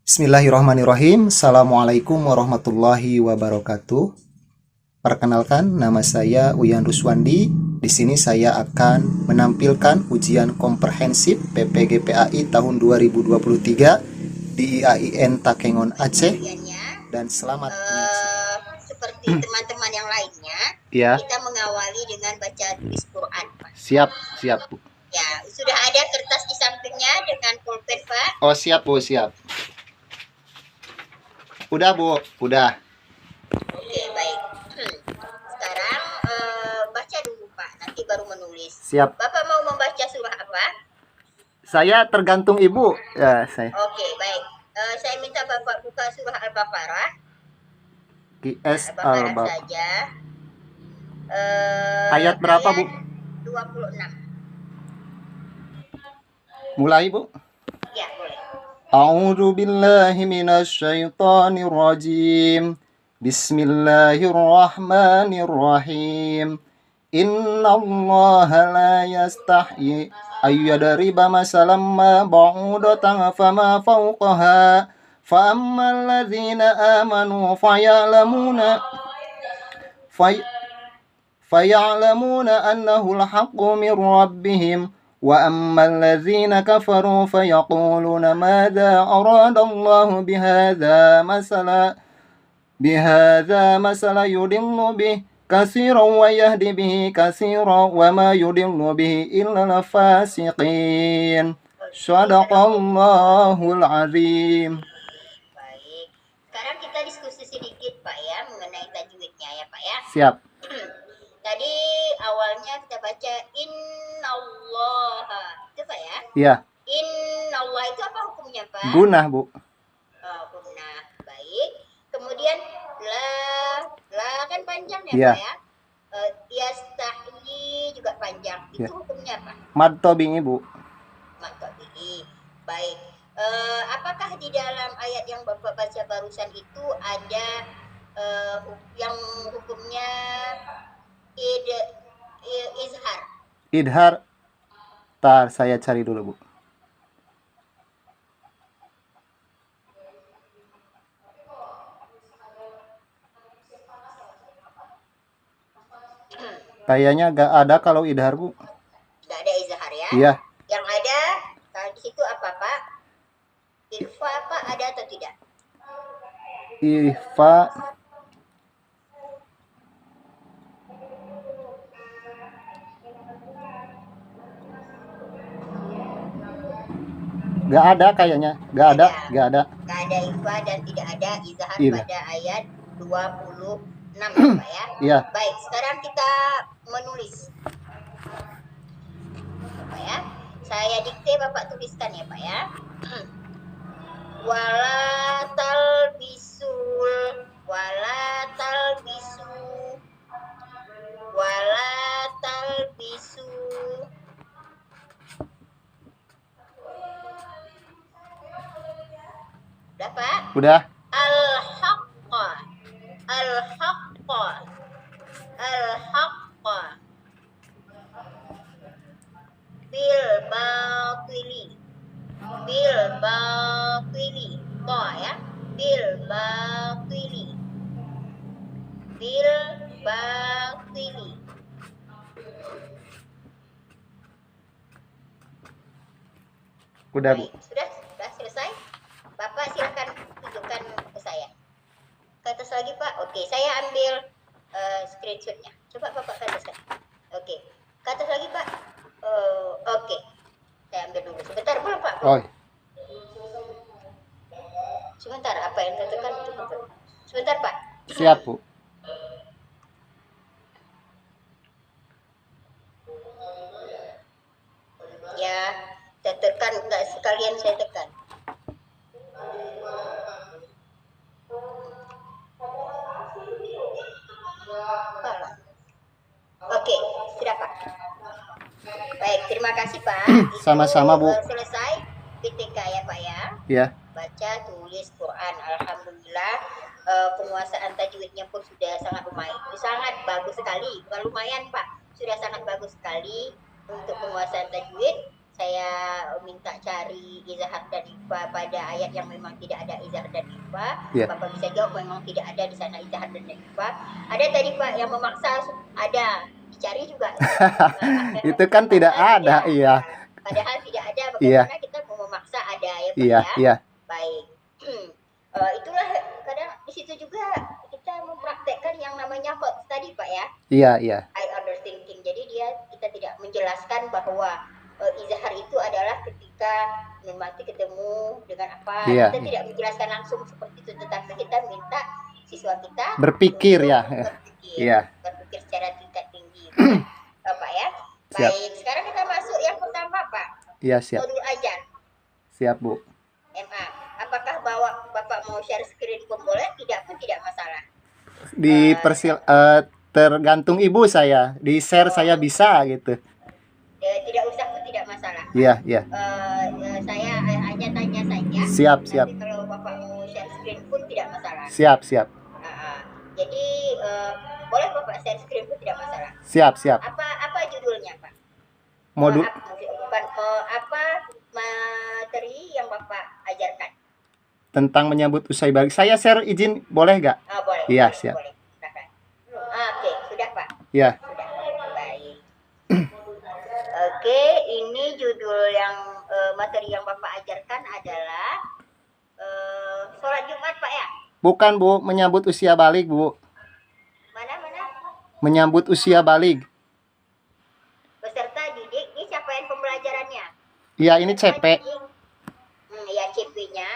Bismillahirrahmanirrahim. Assalamualaikum warahmatullahi wabarakatuh. Perkenalkan, nama saya Uyan Ruswandi. Di sini saya akan menampilkan ujian komprehensif PPGPAI tahun 2023 di IAIN Takengon Aceh. Dan selamat menyaksikan. Seperti teman-teman yang lainnya, Ya, kita mengawali dengan baca tulis Quran, Pak. siap, Bu. Ya, sudah ada kertas di sampingnya dengan pulpen, Pak. Oh, siap, Bu, siap. Udah, Bu, udah. Oke, baik. Sekarang baca dulu, Pak. Nanti baru menulis. Siap. Bapak mau membaca surah apa? Saya tergantung Ibu. Ya, saya. Oke, baik. Saya minta Bapak buka surah Al-Baqarah. QS Al-Baqarah saja. Ayat berapa, Bu? 26. Mulai, Bu. Ya, boleh. A'udzu billahi minasy syaithanir rajim. Bismillahirrahmanirrahim. Innallaha la yastahyi ayyadriba masalan ma ba'udatan fama fawqaha fa ammal ladzina amanu فيعلمون أنه الحق من ربهم وأما الذين كفروا فيقولون ماذا أراد الله بهذا مثلا يضل به كثيرا ويهدي به كثيرا وما يضل به إلا الفاسقين صدق الله العظيم. Baik. Sekarang kita diskusi sedikit, Pak, ya, mengenai tajwidnya, ya, Pak, ya. Siap. Tadi awalnya kita baca innallaha, itu Pak ya? Iya. Innallah itu apa hukumnya, Pak? Gunah, Bu. Gunah. Baik. Kemudian la kan panjang ya, Iya. Pak ya? Yastahyi juga panjang. Itu hukumnya apa? Mad tobi'i, Bu. Mad tobi'i. Baik. Apakah di dalam ayat yang Bapak baca barusan itu ada yang hukumnya izhar? Idhar. Tar, saya cari dulu, Bu. Kayaknya gak ada kalau idhar, Bu. Gak ada izhar ya? Iya. Yang ada di situ apa, Pak? Ikhfa apa ada atau tidak? Ikhfa. Gak ada kayaknya. Gak ada. Gak ada ikhfa dan tidak ada izhar pada ayat 26 ya, Pak ya? Iya. Baik, sekarang kita menulis. Pak ya? Saya dikte, Bapak tuliskan ya, Pak ya. Wala talbisu udah, Pak? Udah. Al-haqqa bil batili to ya, bil batili Udah, Bu. Sudah selesai. Bapak silakan tunjukkan ke saya. Ke atas lagi, Pak. Oke, saya ambil screenshotnya. Coba Bapak ke atas lagi. Oke, ke atas lagi, Pak. Oke, saya ambil dulu. Sebentar, belum, Pak. Oh. Sebentar, apa yang ditekan? Sebentar, Pak. Siap, Bu. Ya, saya tekan, enggak sekalian saya tekan. Oke, sudah, Pak. Baik, terima kasih, Pak. Sama-sama, Bu. Selesai PTK ya, Pak ya. Iya. Baca tulis Quran. Alhamdulillah, penguasaan tajwidnya pun sudah sangat lumayan. Sangat bagus sekali. Bukan lumayan, Pak. Sudah sangat bagus sekali untuk penguasaan tajwid. saya minta cari izhar dan ikhfa pada ayat yang memang tidak ada izhar dan ikhfa, Bapak bisa jawab memang tidak ada di sana izhar dan ikhfa. Ada tadi Pak yang memaksa, ada dicari juga. Itu kan tidak ada, iya. Padahal tidak ada, bagaimana kita mau memaksa ada ya Pak ya? Iya. Baik. Itulah kadang di situ juga kita mempraktekkan yang namanya hot tadi Pak ya. Iya. I overthinking. Jadi kita tidak menjelaskan bahwa izhar itu adalah ketika Nun Mati ketemu dengan apa. Kita tidak menjelaskan langsung seperti itu, tetapi kita minta siswa kita berpikir ya. Berpikir secara tingkat tinggi. Pak ya. Siap. Baik, sekarang kita masuk yang pertama Pak. Iya, siap. Modul ajar. Siap, Bu. MA. Apakah Bapak mau share screen pun boleh, tidak pun tidak masalah. Tergantung Ibu saya. Di share saya bisa gitu. Tidak usah pun tidak masalah. Iya. Saya hanya tanya saja. Siap. Nanti kalau Bapak mau share screen pun tidak masalah. Siap. Jadi boleh Bapak share screen pun tidak masalah. Siap. Apa judulnya Pak? Modul. Apa materi yang Bapak ajarkan? Tentang menyambut usai balik. Saya share izin boleh nggak? Boleh. Iya, siap. Boleh. Oke, sudah Pak. Iya. Sudah. Baik. Oke, ini judul yang materi yang Bapak ajarkan adalah sholat Jumat Pak ya? Bukan Bu, menyambut usia balik Bu. Mana? Menyambut usia balik. Peserta didik, ini capaian pembelajarannya. Iya, ini CP. Ya CP-nya.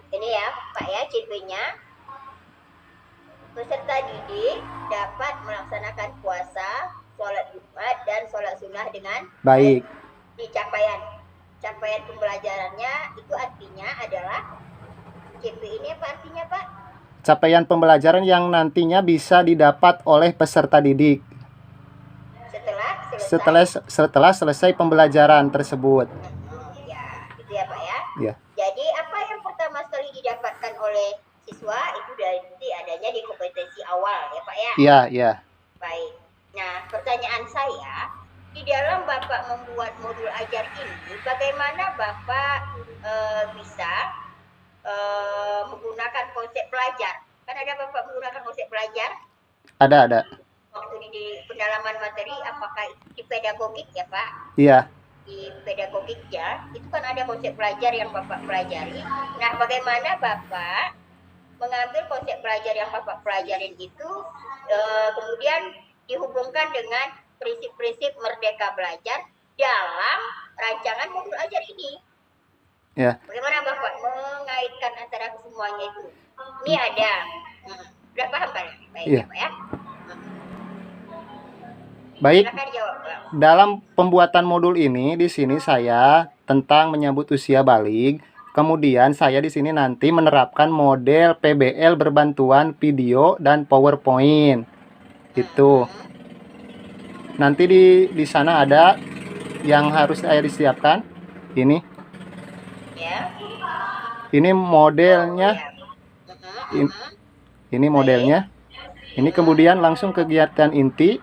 Ini ya Pak ya CP-nya. Peserta didik dapat melaksanakan puasa, sholat Jumat, dan sholat sunnah dengan baik. Di capaian pembelajarannya itu artinya adalah CP ini apa artinya Pak? Capaian pembelajaran yang nantinya bisa didapat oleh peserta didik setelah selesai pembelajaran tersebut. Ya, itu ya Pak ya. Ya. Jadi apa yang pertama sekali didapatkan oleh siswa itu dari adanya di kompetensi awal ya Pak ya. Iya. Baik. Nah, pertanyaan saya, di dalam Bapak membuat modul ajar ini, bagaimana Bapak bisa menggunakan konsep belajar? Kan ada Bapak menggunakan konsep belajar? Ada. Waktu di pendalaman materi, apakah di pedagogik ya Pak? Iya. Di pedagogik ya, itu kan ada konsep belajar yang Bapak pelajari. Nah, bagaimana Bapak mengambil konsep belajar yang Bapak pelajarin itu, kemudian dihubungkan dengan prinsip-prinsip merdeka belajar dalam rancangan modul ajar ini? Ya. Bagaimana Bapak mengaitkan antara semuanya itu? Ini ada. Sudah paham kan? Baik ya Pak ya. Baik. Silakan jawab, Pak. Dalam pembuatan modul ini di sini saya tentang menyambut usia balik. Kemudian saya di sini nanti menerapkan model PBL berbantuan video dan PowerPoint. Itu. Nanti di sana ada yang harus saya disiapkan. Ini. Ya. Ini modelnya. Ini modelnya. Ini kemudian langsung kegiatan inti.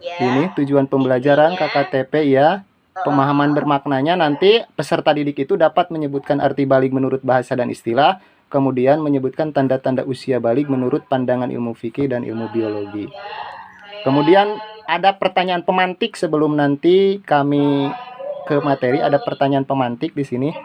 Ya. Ini tujuan pembelajaran KKTP ya. Pemahaman bermaknanya nanti peserta didik itu dapat menyebutkan arti balik menurut bahasa dan istilah, kemudian menyebutkan tanda-tanda usia balik menurut pandangan ilmu fikih dan ilmu biologi. Kemudian ada pertanyaan pemantik sebelum nanti kami ke materi, ada pertanyaan pemantik di sini.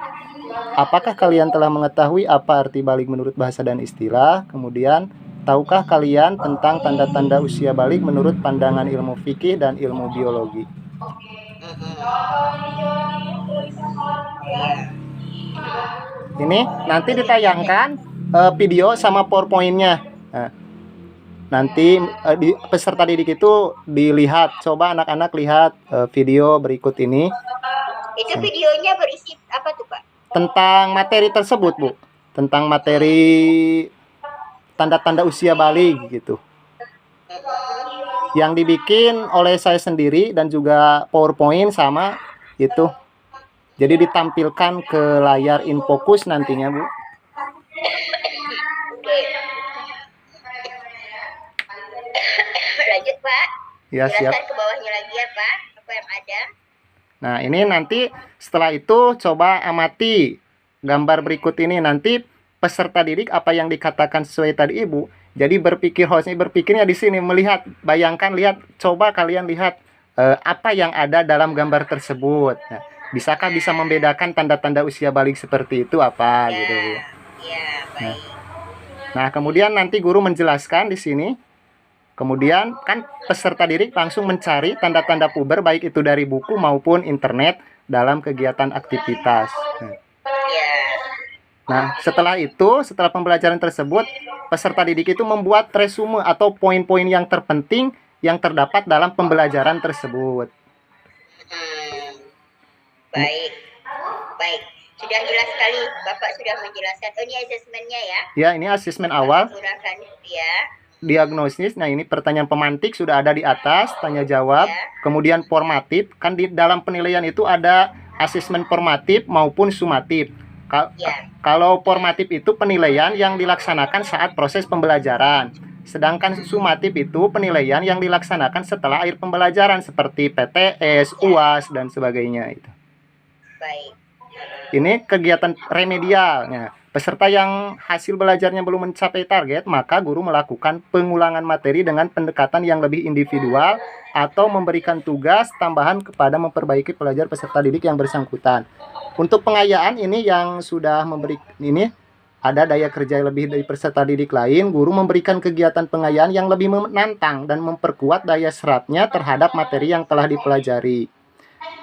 Apakah kalian telah mengetahui apa arti balik menurut bahasa dan istilah? Kemudian, tahukah kalian tentang tanda-tanda usia balik menurut pandangan ilmu fikih dan ilmu biologi? Ini nanti ditayangkan video sama PowerPoint-nya. Nah, nanti peserta didik itu dilihat. Coba anak-anak lihat video berikut ini. Itu videonya berisi apa tuh Pak? Tentang materi tersebut Bu. Tentang materi tanda-tanda usia balik gitu. Yang dibikin oleh saya sendiri dan juga PowerPoint sama itu. Jadi ditampilkan ke layar InFocus nantinya Bu. Lanjut Pak. Ya, siap. Jelaskan ke bawahnya lagi ya Pak. Nah, ini nanti setelah itu coba amati gambar berikut ini. Nanti peserta didik apa yang dikatakan sesuai tadi Ibu. Jadi hostnya berpikirnya di sini, melihat, bayangkan, lihat, coba kalian lihat apa yang ada dalam gambar tersebut. Nah, bisakah bisa membedakan tanda-tanda usia balik seperti itu apa Ya, gitu, Bu. ya, baik. Nah, kemudian nanti guru menjelaskan di sini. Kemudian kan peserta didik langsung mencari tanda-tanda puber baik itu dari buku maupun internet dalam kegiatan aktivitas. Ya, Nah, setelah itu, setelah pembelajaran tersebut, peserta didik itu membuat resume atau poin-poin yang terpenting yang terdapat dalam pembelajaran tersebut. baik, baik. Sudah jelas sekali, Bapak sudah menjelaskan. Oh, ini asesmennya ya? Ya, ini asesmen awal. Gunakan, ya. Diagnosis, nah ini pertanyaan pemantik sudah ada di atas, tanya jawab, kemudian formatif, kan di dalam penilaian itu ada asesmen formatif maupun sumatif. Kalau formatif itu penilaian yang dilaksanakan saat proses pembelajaran, sedangkan sumatif itu penilaian yang dilaksanakan setelah akhir pembelajaran seperti PTS, UAS, dan sebagainya. Itu. Baik. Ini kegiatan remedialnya. Peserta yang hasil belajarnya belum mencapai target, maka guru melakukan pengulangan materi dengan pendekatan yang lebih individual atau memberikan tugas tambahan kepada memperbaiki pelajar peserta didik yang bersangkutan. Untuk pengayaan ini yang sudah memberi ini ada daya kerja lebih dari peserta didik lain, guru memberikan kegiatan pengayaan yang lebih menantang dan memperkuat daya serapnya terhadap materi yang telah dipelajari.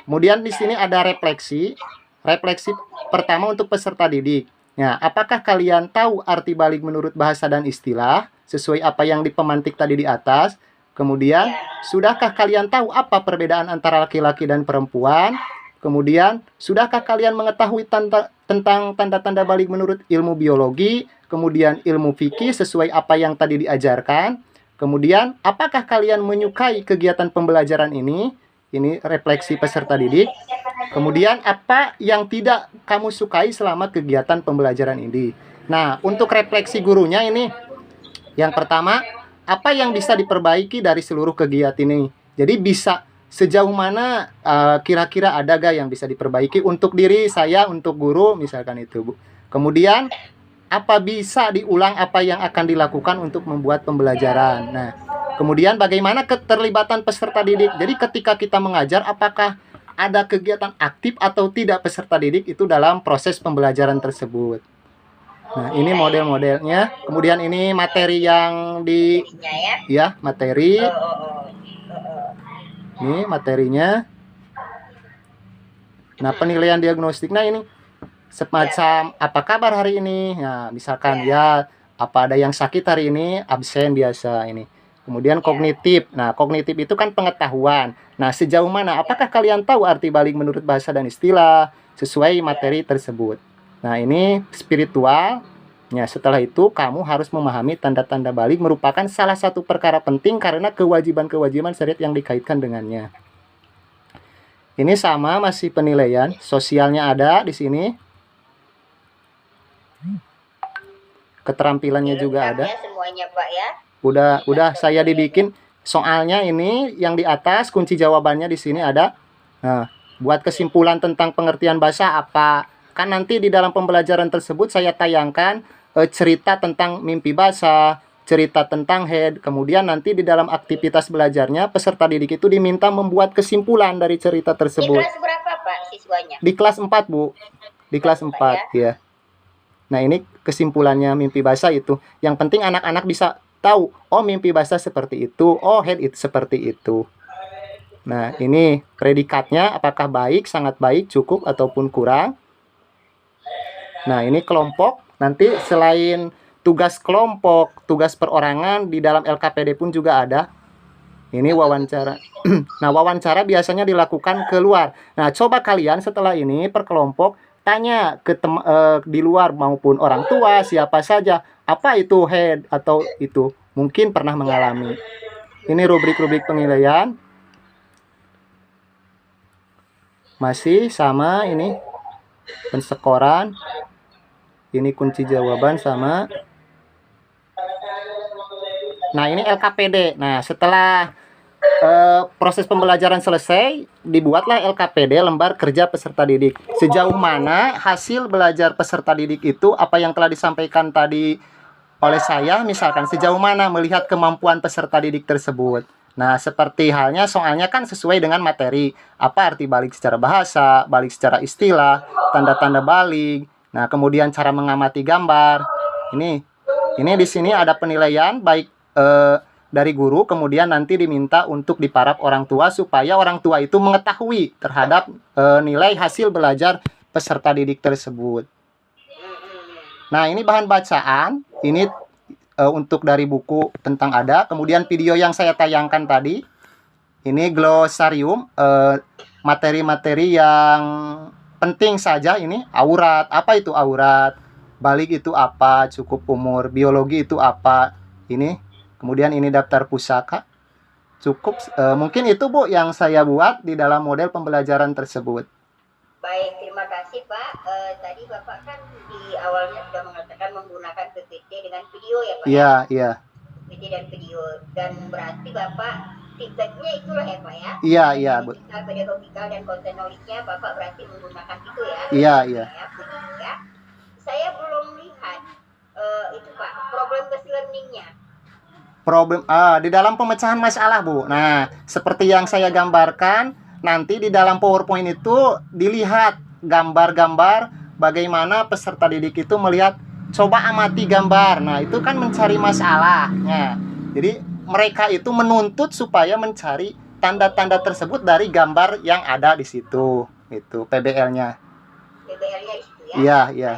Kemudian di sini ada refleksi. Refleksi pertama untuk peserta didik. Nah, apakah kalian tahu arti balik menurut bahasa dan istilah sesuai apa yang dipemantik tadi di atas? Kemudian, sudahkah kalian tahu apa perbedaan antara laki-laki dan perempuan? Kemudian, sudahkah kalian mengetahui tentang tanda-tanda balik menurut ilmu biologi? Kemudian, ilmu fikih sesuai apa yang tadi diajarkan? Kemudian, apakah kalian menyukai kegiatan pembelajaran ini? Ini refleksi peserta didik. Kemudian apa yang tidak kamu sukai selama kegiatan pembelajaran ini? Nah, untuk refleksi gurunya ini, yang pertama, apa yang bisa diperbaiki dari seluruh kegiatan ini? Jadi bisa sejauh mana kira-kira ada gak yang bisa diperbaiki untuk diri saya, untuk guru, misalkan itu, Bu. Kemudian, apa bisa diulang apa yang akan dilakukan untuk membuat pembelajaran? Nah, kemudian bagaimana keterlibatan peserta didik? Jadi ketika kita mengajar, apakah ada kegiatan aktif atau tidak peserta didik itu dalam proses pembelajaran tersebut. Nah, ini model-modelnya. Kemudian ini materi yang ya, materi. Ini materinya. Nah, penilaian diagnostik. Nah, ini semacam apa kabar hari ini? Nah, misalkan ya apa ada yang sakit hari ini, absen biasa ini. Kemudian kognitif. Nah, kognitif itu kan pengetahuan. Nah, sejauh mana? Apakah kalian tahu arti balik menurut bahasa dan istilah sesuai materi tersebut? Nah, ini spiritual. Ya, setelah itu kamu harus memahami tanda-tanda balik merupakan salah satu perkara penting karena kewajiban-kewajiban syariat yang dikaitkan dengannya. Ini sama masih penilaian. Sosialnya ada di sini. Keterampilannya juga ada. Semuanya, Pak, ya. Udah saya dibikin soalnya ini yang di atas kunci jawabannya di sini ada. Nah, buat kesimpulan tentang pengertian bahasa apa? Kan nanti di dalam pembelajaran tersebut saya tayangkan cerita tentang mimpi bahasa, cerita tentang head. Kemudian nanti di dalam aktivitas belajarnya peserta didik itu diminta membuat kesimpulan dari cerita tersebut. Di kelas berapa, Pak, siswanya? Di kelas 4, Bu. Di kelas 4, ya. Nah, ini kesimpulannya mimpi bahasa itu. Yang penting anak-anak bisa tahu, oh mimpi bahasa seperti itu, oh head itu seperti itu. Nah, ini predikatnya apakah baik, sangat baik, cukup, ataupun kurang. Nah, ini kelompok. Nanti selain tugas kelompok, tugas perorangan, di dalam LKPD pun juga ada. Ini wawancara. Nah, wawancara biasanya dilakukan keluar. Nah, coba kalian setelah ini per kelompok tanya ke di luar maupun orang tua, siapa saja, apa itu head atau itu, mungkin pernah mengalami. Ini rubrik-rubrik penilaian. Masih sama ini pensekoran. Ini kunci jawaban sama. Nah, ini LKPD. Nah, setelah proses pembelajaran selesai, dibuatlah LKPD, lembar kerja peserta didik. Sejauh mana hasil belajar peserta didik itu, apa yang telah disampaikan tadi oleh saya, misalkan sejauh mana melihat kemampuan peserta didik tersebut. Nah, seperti halnya soalnya kan sesuai dengan materi. Apa arti balik secara bahasa, balik secara istilah, tanda-tanda balik. Nah, kemudian cara mengamati gambar. Ini di sini ada penilaian baik dari guru, kemudian nanti diminta untuk diparaf orang tua supaya orang tua itu mengetahui terhadap nilai hasil belajar peserta didik tersebut. Nah, ini bahan bacaan, ini untuk dari buku tentang ada, kemudian video yang saya tayangkan tadi, ini glosarium, materi-materi yang penting saja ini, aurat, apa itu aurat, balik itu apa, cukup umur, biologi itu apa, ini. Kemudian ini daftar pusaka. Cukup mungkin itu Bu yang saya buat di dalam model pembelajaran tersebut. Baik, terima kasih Pak. Tadi Bapak kan di awalnya sudah mengatakan menggunakan PPT dengan video ya Pak? Iya, iya. PPT dan video. Dan berarti Bapak feedbacknya itulah ya Pak ya? Iya, iya. Pedagogikal dan konten knowledge-nya Bapak berarti menggunakan itu ya? Iya, iya. Ya. Saya belum lihat itu Pak, problem based learning-nya. Di dalam pemecahan masalah Bu. Nah, seperti yang saya gambarkan, nanti di dalam PowerPoint itu dilihat gambar-gambar bagaimana peserta didik itu melihat, coba amati gambar. Nah, itu kan mencari masalahnya. Jadi mereka itu menuntut supaya mencari tanda-tanda tersebut dari gambar yang ada di situ. Itu PBL-nya. PBL-nya di situ ya? Iya, iya.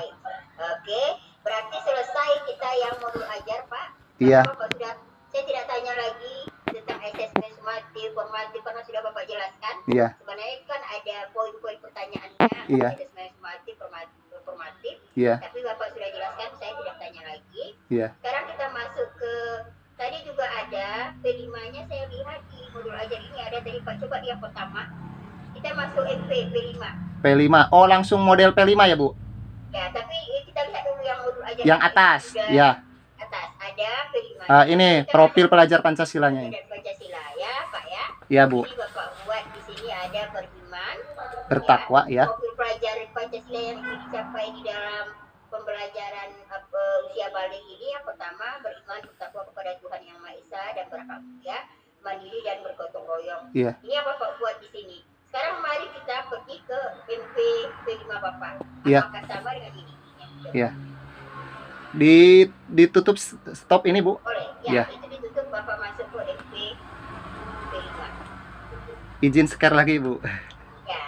Oke, berarti selesai kita yang modul ajar Pak. Iya. Bapak sudah, saya tidak tanya lagi tentang assessment sumatif, formatif karena sudah Bapak jelaskan. Iya. Sebenarnya kan ada poin-poin pertanyaannya, iya. Assessment sumatif, formatif. Iya. Tapi Bapak sudah jelaskan, saya tidak tanya lagi. Iya. Sekarang kita masuk ke tadi juga ada P5-nya, saya lihat di modul ajar ini ada tadi Pak, coba yang pertama. Kita masuk MP P5. P5. Oh, langsung model P5 ya, Bu? Ya, tapi kita lihat dulu yang modul ajar yang atas. Ya. Atas ada P5. Ini profil pelajar Pancasilanya ini. Pancasila ya, Pak ya. Iya, Bu. Jadi Bapak buat di sini ada beriman, bertakwa ya. Profil pelajar Pancasila yang ingin dicapai di dalam pembelajaran usia balik ini yang pertama beriman bertakwa kepada Tuhan Yang Maha Esa dan berakal mulia, mandiri dan bergotong royong. Iya. Ini yang Bapak buat di sini. Sekarang mari kita pergi ke MP P5 Bapak. Iya. Apakah sama dengan ini? Iya. Ditutup stop ini, Bu. Boleh. Ya. Itu ditutup, Bapak masuk ke MP P5. Izin share lagi, Bu. Ya.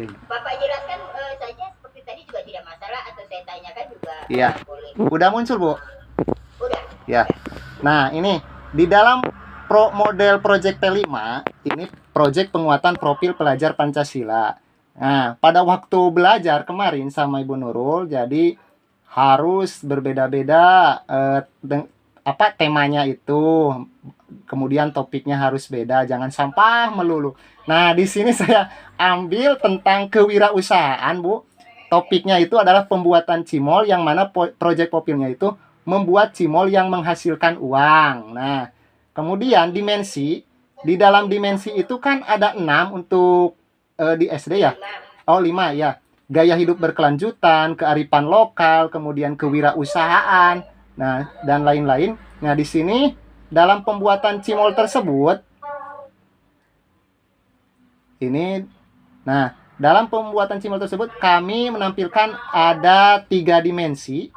Iya. Bapak jelaskan saja seperti tadi juga tidak masalah atau saya tanyakan juga Iya. boleh. Udah muncul, Bu? Udah. Ya. Nah, ini di dalam model project P5, ini project penguatan profil pelajar Pancasila. Nah, pada waktu belajar kemarin sama Ibu Nurul, jadi harus berbeda-beda temanya itu. Kemudian topiknya harus beda, jangan sampah melulu. Nah, di sini saya ambil tentang kewirausahaan, Bu. Topiknya itu adalah pembuatan cimol, yang mana project profilnya itu membuat cimol yang menghasilkan uang. Nah, kemudian dimensi, di dalam dimensi itu kan ada 6 untuk di SD ya. Oh, 5 ya. Gaya hidup berkelanjutan, kearifan lokal, kemudian kewirausahaan, nah dan lain-lain. Nah, di sini dalam pembuatan cimol tersebut ini, nah dalam pembuatan cimol tersebut kami menampilkan ada 3 dimensi.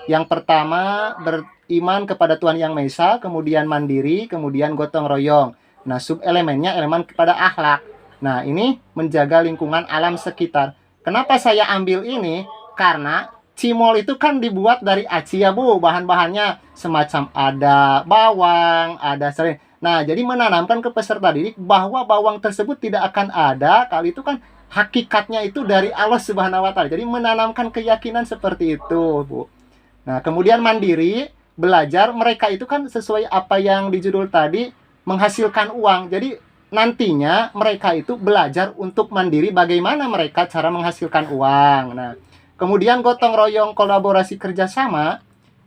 Yang pertama beriman kepada Tuhan Yang Maha Esa, kemudian mandiri, kemudian gotong royong. Nah, subelemennya elemen kepada akhlak. Nah, ini menjaga lingkungan alam sekitar. Kenapa saya ambil ini? Karena cimol itu kan dibuat dari aci ya, Bu. Bahan-bahannya semacam ada bawang, ada serai. Nah, jadi menanamkan ke peserta didik bahwa bawang tersebut tidak akan ada kalau itu kan hakikatnya itu dari Allah Subhanahu wa Ta'ala. Jadi menanamkan keyakinan seperti itu, Bu. Nah, kemudian mandiri, belajar, mereka itu kan sesuai apa yang di judul tadi, menghasilkan uang. Jadi nantinya mereka itu belajar untuk mandiri, bagaimana mereka cara menghasilkan uang. Nah, kemudian gotong royong, kolaborasi, kerjasama.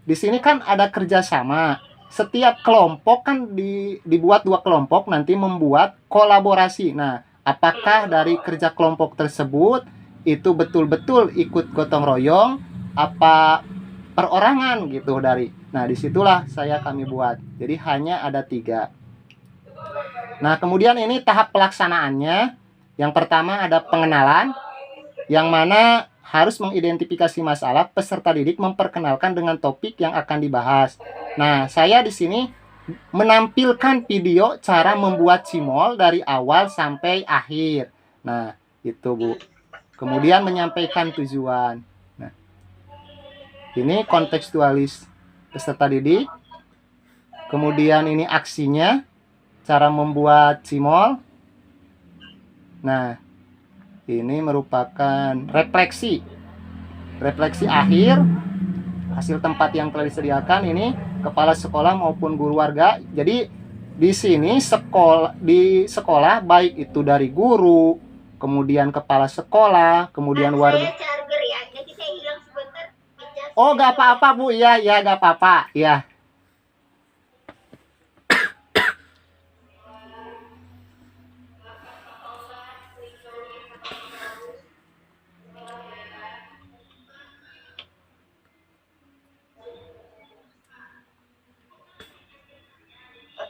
Di sini kan ada kerjasama. setiap kelompok kan dibuat 2 kelompok nanti membuat kolaborasi. Nah, apakah dari kerja kelompok tersebut itu betul-betul ikut gotong royong apa perorangan gitu dari. Nah, disitulah kami buat. Jadi hanya ada 3. Nah, kemudian ini tahap pelaksanaannya. Yang pertama ada pengenalan, yang mana harus mengidentifikasi masalah, peserta didik memperkenalkan dengan topik yang akan dibahas. Nah, saya di sini menampilkan video cara membuat cimol dari awal sampai akhir. Nah, itu Bu. Kemudian menyampaikan tujuan. Nah, ini kontekstualis peserta didik. Kemudian ini aksinya, cara membuat cimol. Nah, ini merupakan refleksi akhir hasil tempat yang telah disediakan. Ini kepala sekolah maupun guru warga. Jadi di sini di sekolah baik itu dari guru, kemudian kepala sekolah, kemudian warga. Saya charger ya, nanti saya hilang sebentar. Oh, gak apa-apa Bu, ya gak apa-apa, ya.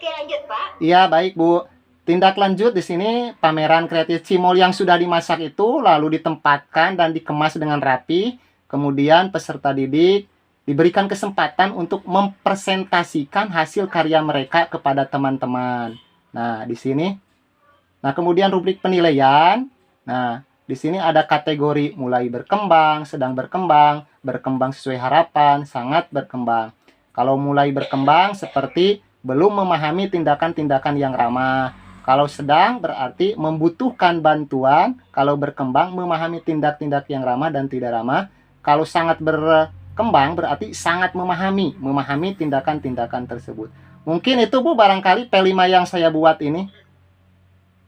Oke, lanjut Pak. Iya, baik Bu. Tindak lanjut di sini pameran kreatif cimol yang sudah dimasak itu lalu ditempatkan dan dikemas dengan rapi. Kemudian peserta didik diberikan kesempatan untuk mempresentasikan hasil karya mereka kepada teman-teman. Nah, di sini. Nah, kemudian rubrik penilaian. Nah, di sini ada kategori mulai berkembang, sedang berkembang, berkembang sesuai harapan, sangat berkembang. Kalau mulai berkembang seperti belum memahami tindakan-tindakan yang ramah. Kalau sedang berarti membutuhkan bantuan. Kalau berkembang memahami tindak-tindak yang ramah dan tidak ramah. Kalau sangat berkembang berarti sangat memahami tindakan-tindakan tersebut. Mungkin itu Bu barangkali P5 yang saya buat ini.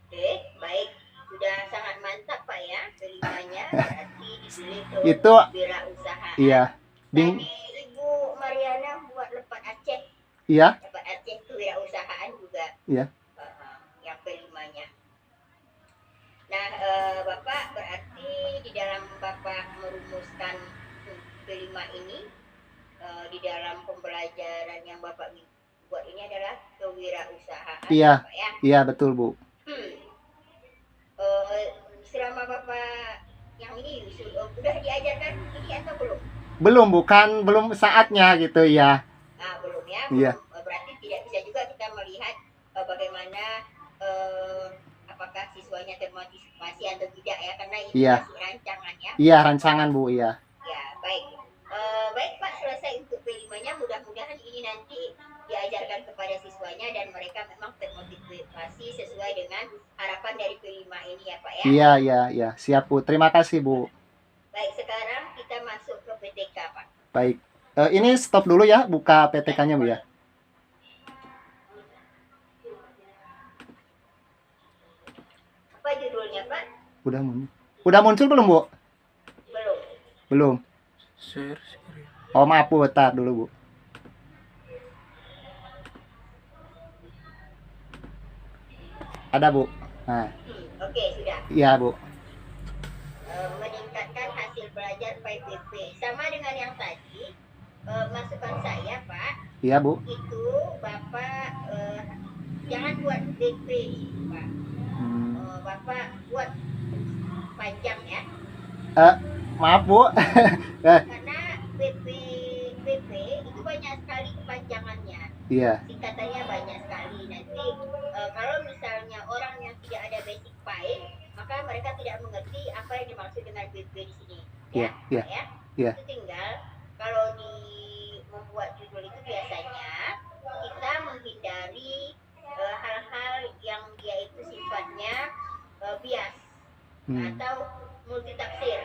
Oke, baik. Sudah sangat mantap Pak ya, kelimanya. Berarti dipilih ke Itu wirausahaan. iya. Tadi Ibu Mariana buat lepat Aceh. Iya. Lepat Aceh itu wirausahaan juga. Iya. Yang kelimanya. Nah, Bapak berarti di dalam Bapak merumuskan kelima ini, di dalam pembelajaran yang Bapak buat ini adalah kewirausahaan. Iya. Bapak, ya? Iya, betul Bu. Selama Bapak yang ini sudah diajarkan ini atau belum? Belum saatnya gitu ya. Nah, belum ya. Iya. Berarti tidak bisa juga kita melihat bagaimana apakah siswanya termotivasi atau tidak ya, karena ini masih rancangan ya. Iya, rancangan Bu, iya. Ya, baik. Baik Pak, selesai untuk P5-nya. Mudah-mudahan ini nanti diajarkan kepada siswanya dan mereka memang termotivasi sesuai dengan harapan dari P5 ini ya Pak ya. Iya. Siap Bu. Terima kasih Bu. Baik, sekarang kita masuk ke PTK Pak. Baik. Ini stop dulu ya, buka PTK-nya Bu ya. Apa judulnya Pak? Udah muncul belum Bu? Belum. Oh maaf Bu, bentar dulu Bu. Ada Bu. Nah. Oke, sudah. Iya Bu. Meningkatkan hasil belajar PPP. Sama dengan yang tadi, masukan saya Pak. Iya Bu. Itu Bapak jangan buat BP Pak. Bapak buat panjang ya. Maaf Bu. Karena PP itu banyak sekali kepanjangannya. Iya. Singkatannya banyak sekali. Nanti kalau misalnya orang yang tidak ada basic PAE, maka mereka tidak mengerti apa yang dimaksud dengan PP di sini. Iya. Itu tinggal kalau membuat judul itu biasanya kita menghindari hal-hal yang dia itu sifatnya bias atau multitafsir.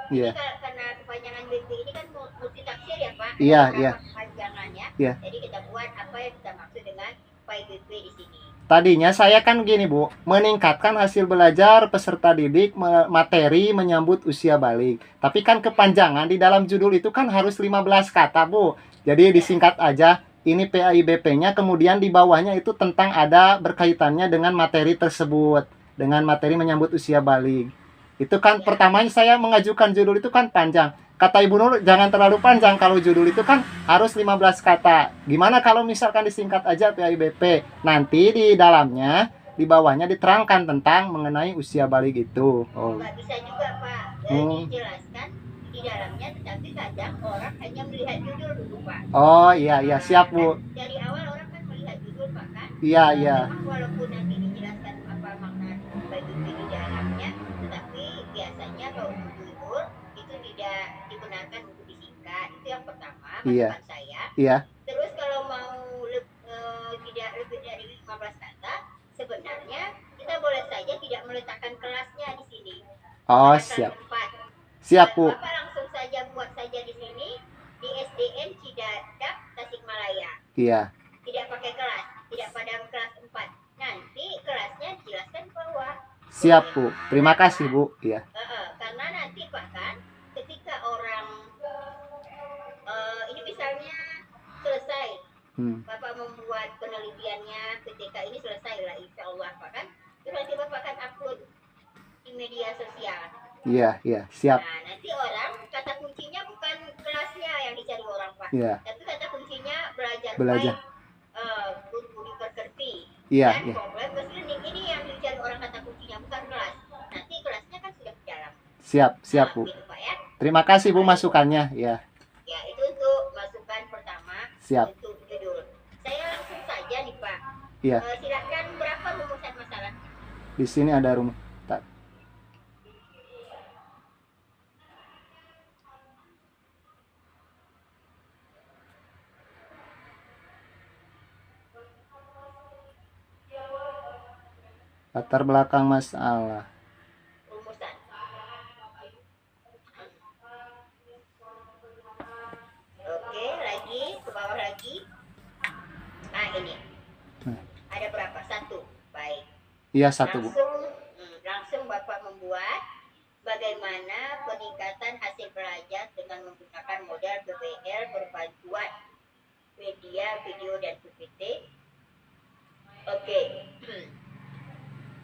Iya. Karena kepanjangan BP ini kan multitafsir ya Pak. Iya. Kepanjangannya. Iya. Jadi kita buat apa yang kita maksud dengan BP di sini. Tadinya saya kan gini Bu, meningkatkan hasil belajar peserta didik materi menyambut usia balik. Tapi kan kepanjangan di dalam judul itu kan harus 15 kata Bu. Jadi disingkat aja ini PAIBP-nya, kemudian di bawahnya itu tentang ada berkaitannya dengan materi tersebut, dengan materi menyambut usia balik. Itu kan pertamanya saya mengajukan judul itu kan panjang. Kata Ibu Nur, jangan terlalu panjang, kalau judul itu kan harus 15 kata. Gimana kalau misalkan disingkat aja PAIBP? Nanti di dalamnya, di bawahnya diterangkan tentang mengenai usia balik itu. Oh. Nggak bisa juga Pak. Dijelaskan di dalamnya, tetapi kadang orang hanya melihat judul dulu Pak. Oh iya iya, siap Bu. Dari awal orang kan melihat judul Pak kan. Iya iya. Memang walaupun nanti dijelaskan apa makna PAIBP di dalamnya, tetapi biasanya kalau judul itu tidak digunakan untuk disingkat. Itu yang pertama, masukan saya. Iya. Terus kalau mau tidak lebih dari 15 kata, sebenarnya kita boleh saja tidak meletakkan kelasnya di sini. Oh siap. Siap Bu. Bapak langsung saja buat saja di sini di SDN Cidadak Tasikmalaya. Iya. Tidak pakai kelas, tidak pada kelas 4. Nanti kelasnya dijelaskan di bawah. Siap Bu. Terima kasih Bu. Iya. Karena nanti Pak kan, ketika orang ini misalnya selesai, Bapak membuat penelitiannya, PTK ini selesai lah insya Allah Pak kan, terus nanti Bapak kan upload di media sosial. Iya, iya, siap. Nah, nanti orang kata kuncinya bukan kelasnya yang dicari orang Pak, tapi kata kuncinya belajar. Budi pekerti. Iya, Dan problem listening ini yang dicari orang kata kuncinya bukan kelas. Nanti kelasnya kan sudah di dalam. Siap, siap Bu. Gitu, Pak, ya. Terima kasih Bu masukannya, ya. Ya, itu untuk masukan pertama. Siap. Untuk judul. Saya langsung saja nih Pak. Iya. Silakan berapa rumusan masalah? Di sini ada rumus. Latar belakang masalah. Rumusan. Oke, lagi ke bawah lagi. Nah ini. Ada berapa? 1. Baik. Iya 1 Bu. Langsung Bapak membuat bagaimana peningkatan hasil belajar dengan menggunakan modal PBL berbantuan media, video, dan PPT. Oke.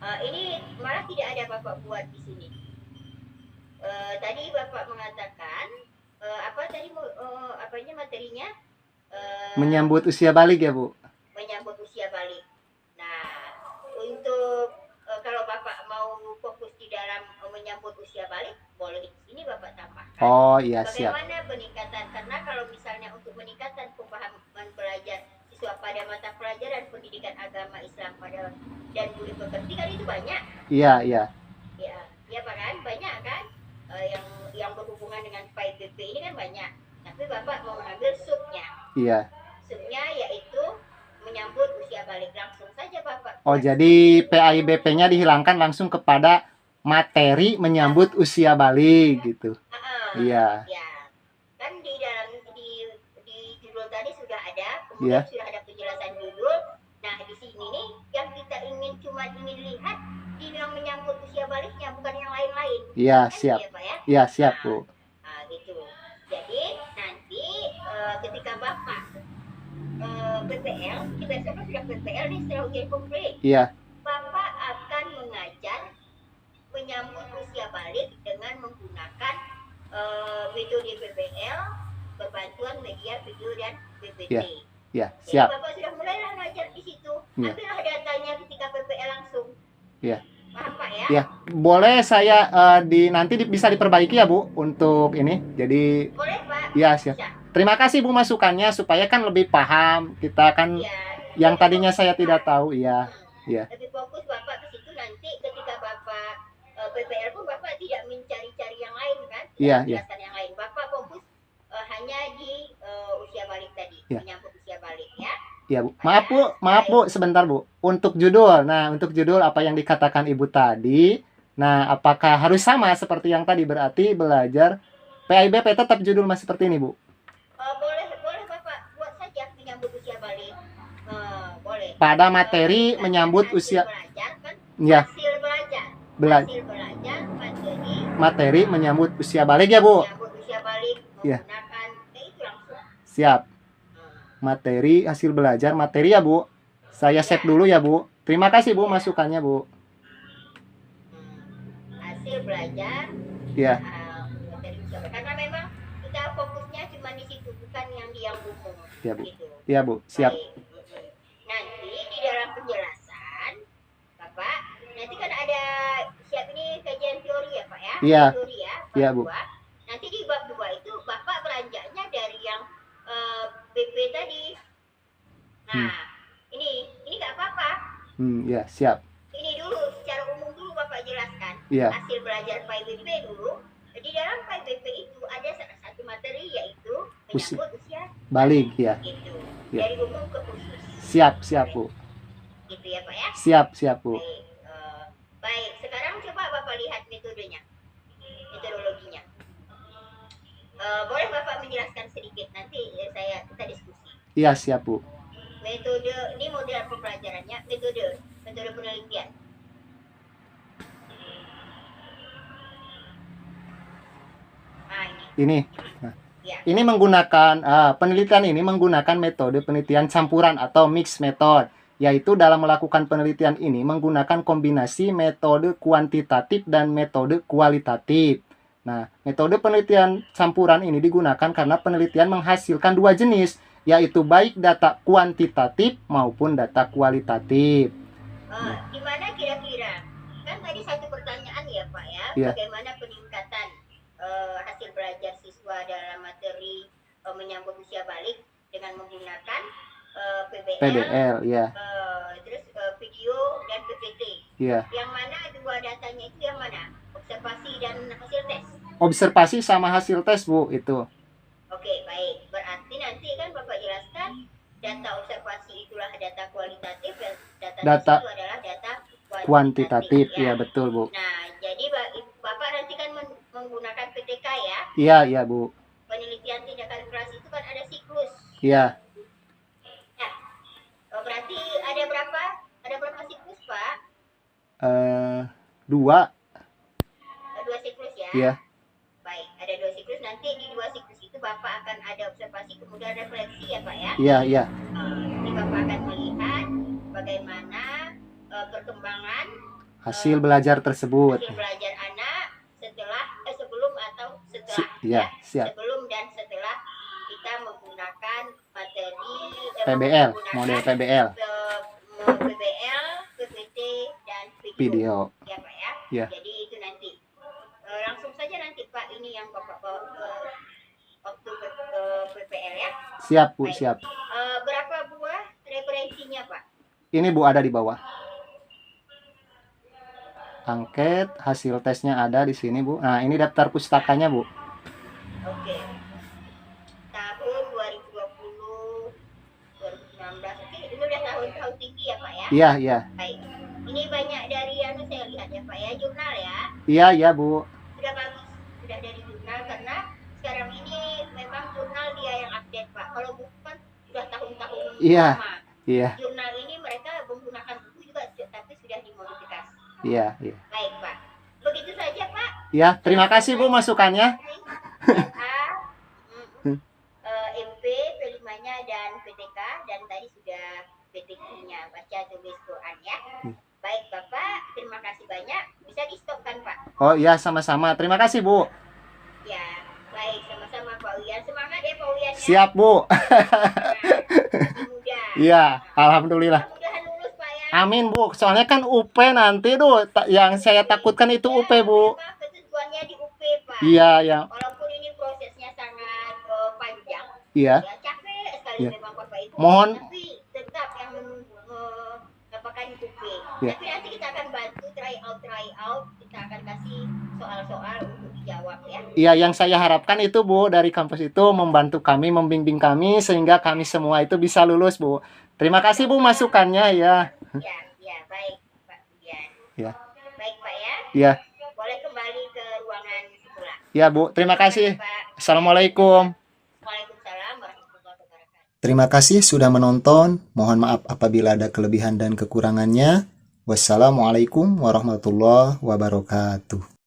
Ini malah tidak ada Bapak buat di sini. Tadi Bapak mengatakan apa tadi apanya materinya? Menyambut usia balik ya Bu. Menyambut usia balik. Nah, untuk kalau Bapak mau fokus di dalam menyambut usia balik, boleh di sini Bapak tambahkan. Oh iya siap. Bagaimana peningkatan? Karena kalau misalnya untuk peningkatan pemahaman belajar siswa pada mata pelajaran pendidikan agama Islam pada dan budi pekerti kan itu banyak. Iya iya. Ya Pak kan banyak kan yang berhubungan dengan PAIBP ini kan banyak. Tapi Bapak mau mengambil subnya. Iya. Subnya yaitu menyambut usia balik, langsung saja Bapak. Oh jadi PAIBP-nya dihilangkan langsung kepada materi menyambut usia balik gitu. Iya. Ya. Kan di dalam di judul tadi sudah ada, kemudian sudah ada penjelasan judul. Nah di sini nih yang kita ingin lihat dibilang menyambut usia baliknya, bukan yang lain-lain. Iya kan siap. Ya, Pak, ya? Iya siap Bu. Nah gitu. Jadi nanti ketika Bapak PPL, kita besok kan sudah PPL nih setelah ujian komplit. Iya. Bapak akan mengajar menyambut usia balik dengan menggunakan metode PPL, berbantuan media, video, dan PPT. Iya, siap. Jadi Bapak sudah mulai ngajar di situ. Ambillah datanya ketika PPL langsung. Iya. Paham Pak ya? Ya, boleh saya nanti bisa diperbaiki ya Bu untuk ini. Jadi boleh Pak. Iya, siap. Terima kasih Bu masukannya supaya kan lebih paham. Kita kan yang tadinya saya tidak tahu, iya. Iya. Lebih fokus Bapak ke situ, nanti ketika Bapak PPL pun Bapak tidak mencari-cari yang lain kan? Iya, penjelasan yang lain. Bapak fokus hanya di usia balik tadi, menyambut usia balik ya. Iya Bu. Maaf Bu, sebentar Bu. Untuk judul. Nah, untuk judul apa yang dikatakan Ibu tadi. Nah, apakah harus sama seperti yang tadi, berarti belajar PAIBP tetap judul masih seperti ini Bu? Boleh Bapak buat saja menyambut usia balik. Boleh. Pada materi menyambut usia belajar kan? Ya. Hasil belajar. Materi menyambut usia balik ya Bu. Menyambut usia balik menggunakan itu langsung. Siap. materi hasil belajar materi ya Bu. Saya save dulu ya Bu. Terima kasih Bu masukannya Bu. Hasil belajar. Ya. Materi usia. Karena memang kita fokusnya cuma di situ, bukan yang di yang umum. Ya Bu. Gitu. Ya Bu, siap. Baik. Nanti di dalam penjelasan, Bapak, nanti kan ada siap ini kajian teori ya Pak ya? Iya. Teori ya, Iya bab Bu. 2. Nanti di bab 2 itu Bapak beranjaknya dari yang BP tadi. Nah, ini nggak apa-apa. Ya, siap. Ini dulu, secara umum dulu Bapak jelaskan. Iya. Hasil belajar PIBP dulu. Di dalam PIBP itu ada salah satu materi yaitu menyangkut usia balik ya. Gitu. Ya. Dari umum ke khusus. Siap Bu. Gitu ya Pak ya? Siap Bu. Baik, baik. Sekarang coba Bapak lihat metodenya, metodologinya. Boleh Bapak menjelaskan sedikit, nanti kita diskusi. Iya, siap Bu. Metode ini model pembelajarannya, metode penelitian. Nah, Ini. Ya. Ini menggunakan penelitian ini menggunakan metode penelitian campuran atau mixed method, yaitu dalam melakukan penelitian ini menggunakan kombinasi metode kuantitatif dan metode kualitatif. Nah, metode penelitian campuran ini digunakan karena penelitian menghasilkan dua jenis, yaitu baik data kuantitatif maupun data kualitatif. Di mana kira-kira? Kan tadi satu pertanyaan ya Pak ya, Ya. Bagaimana peningkatan hasil belajar siswa dalam materi menyambut usia balik dengan menggunakan PBL ya. Terus video dan PPT. Ya. Yang mana dua datanya itu yang mana? Observasi dan hasil tes. Observasi sama hasil tes Bu itu. Oke, baik. Berarti nanti kan Bapak jelaskan data observasi itulah data kualitatif dan data tes itu adalah data kuantitatif ya, betul Bu. Nah, jadi Bapak nanti kan menggunakan PTK ya? Iya Bu. Penelitian tindakan keras itu kan ada siklus. Iya. Nah, berarti ada berapa siklus Pak? 2. 2 siklus ya? Iya. Baik, ada 2 siklus. Nanti di 2 siklus itu Bapak akan ada observasi kemudian refleksi ya Pak ya? Iya. Jadi Bapak akan melihat bagaimana perkembangan hasil belajar tersebut. Hasil belajar anak sebelum atau setelah. Siap. Sebelum dan setelah kita menggunakan materi PBL, model PBL. PBL, PPT dan video. Ya Pak ya? Ya. Jadi itu nanti. Langsung saja nanti Pak, ini yang Bapak waktu PPL ya. Siap Bu, Baik. siap. Berapa buah referensinya Pak? Ini Bu ada di bawah. Angket, hasil tesnya ada di sini Bu. Nah, ini daftar pustakanya Bu. Oke. Tahun 2020, 2019. Oke, ini udah tahun tinggi ya Pak ya? Iya. Baik. Ini banyak dari saya lihat ya Pak ya, jurnal ya. Iya Bu. Sudah bagus, sudah dari jurnal karena sekarang ini memang jurnal dia yang update Pak. Kalau buku kan sudah tahun-tahun lama. Iya. Jurnal ini mereka menggunakan buku juga tapi sudah dimodifikasi. Iya. Baik Pak. Begitu saja Pak. Ya, terima kasih Bu masukannya. MP, P5-nya dan PTK, dan tadi sudah PTQ-nya, baca tulis Quran ya. Baik Bapak, terima kasih banyak. Bisa di stop kan Pak? Oh iya, sama-sama. Terima kasih Bu. Ya, baik, sama-sama Pak Uyan. Semangat ya Pak Uyan ya. Siap Bu. Masih muda. Iya, alhamdulillah. Mudah-mudahan lulus Pak ya. Amin Bu. Soalnya kan UP nanti tuh yang saya takutkan itu UP Bu. Memang ketentuannya di UP Pak. Iya, yang Walaupun ini prosesnya sangat panjang. iya. Ya, capek sekali Iya. memang Bapak Ibu. Mohon. Tapi tetap yang mendapatkan UP. Iya. Tapi nanti kita akan bantu try out. Kita akan kasih soal-soal untuk dijawab ya. Iya, yang saya harapkan itu Bu dari kampus itu membantu kami, membimbing kami sehingga kami semua itu bisa lulus Bu. Terima kasih Bu masukannya ya. Ya, baik Pak Uyan. Ya. Baik Pak ya. Ya. Boleh kembali ke ruangan sekolah. Ya Bu, terima kasih. Pak. Assalamualaikum. Waalaikumsalam warahmatullahi wabarakatuh. Terima kasih sudah menonton. Mohon maaf apabila ada kelebihan dan kekurangannya. Wassalamualaikum warahmatullahi wabarakatuh.